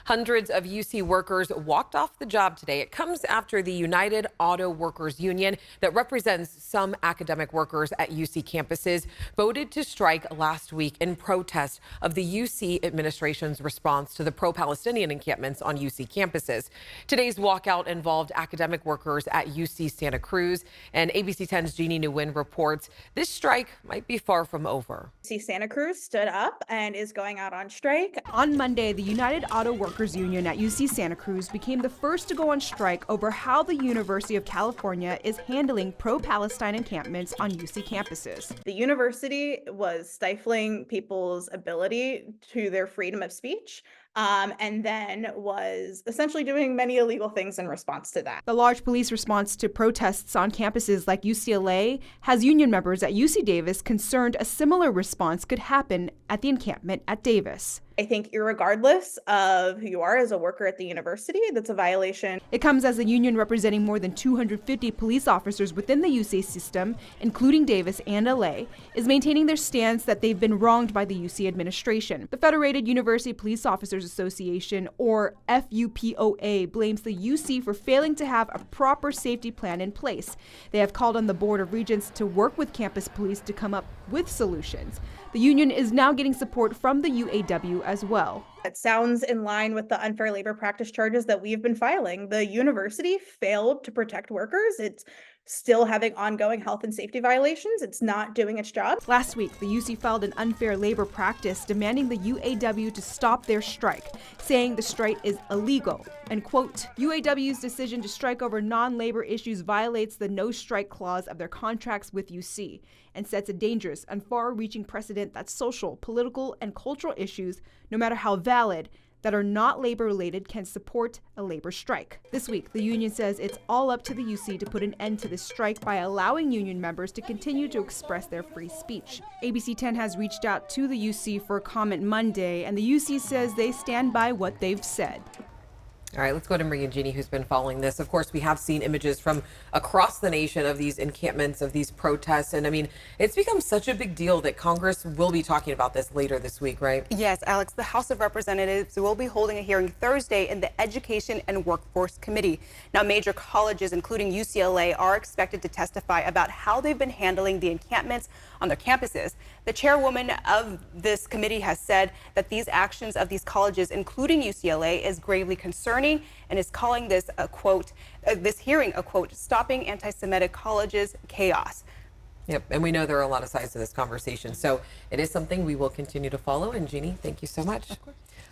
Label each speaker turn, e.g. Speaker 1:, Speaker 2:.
Speaker 1: Hundreds of UC workers walked off the job today. It comes after the United Auto Workers Union that represents some academic workers at UC campuses voted to strike last week in protest of the UC administration's response to the pro-Palestinian encampments on UC campuses. Today's walkout involved academic workers at UC Santa Cruz, and ABC 10's Jeannie Nguyen reports this strike might be far from over.
Speaker 2: UC Santa Cruz stood up and is going out on strike.
Speaker 3: On Monday, the United Auto Workers Union at UC Santa Cruz became the first to go on strike over how the University of California is handling pro-Palestine encampments on UC campuses.
Speaker 2: The university was stifling people's ability to their freedom of speech, and then was essentially doing many illegal things in response to that.
Speaker 3: The large police response to protests on campuses like UCLA has union members at UC Davis concerned a similar response could happen at the encampment at Davis.
Speaker 2: I think irregardless of who you are as a worker at the university, that's a violation.
Speaker 3: It comes as a union representing more than 250 police officers within the UC system, including Davis and LA, is maintaining their stance that they've been wronged by the UC administration. The Federated University Police Officers Association, or FUPOA, blames the UC for failing to have a proper safety plan in place. They have called on the Board of Regents to work with campus police to come up with solutions. The union is now getting support from the UAW as well.
Speaker 2: It sounds in line with the unfair labor practice charges that we've been filing. The university failed to protect workers. It's still having ongoing health and safety violations. It's not doing its job.
Speaker 3: Last week, the UC filed an unfair labor practice demanding the UAW to stop their strike, saying the strike is illegal. And quote, UAW's decision to strike over non-labor issues violates the no-strike clause of their contracts with UC and sets a dangerous and far-reaching precedent that social, political, and cultural issues, no matter how valid, that are not labor-related can support a labor strike. This week, the union says it's all up to the UC to put an end to this strike by allowing union members to continue to express their free speech. ABC 10 has reached out to the UC for a comment Monday, and the UC says they stand by what they've said.
Speaker 1: All right, let's go to Marie and Jeannie, who's been following this. Of course, we have seen images from across the nation of these encampments, of these protests. And I mean, it's become such a big deal that Congress will be talking about this later this week, right?
Speaker 4: Yes, Alex, the House of Representatives will be holding a hearing Thursday in the Education and Workforce Committee. Now, major colleges, including UCLA, are expected to testify about how they've been handling the encampments on their campuses. The chairwoman of this committee has said that these actions of these colleges, including UCLA, is gravely concerning and is calling this a quote, this hearing a quote, stopping anti-Semitic colleges chaos.
Speaker 1: Yep, and we know there are a lot of sides to this conversation, so it is something we will continue to follow. And Jeannie, thank you so much.
Speaker 4: Of course.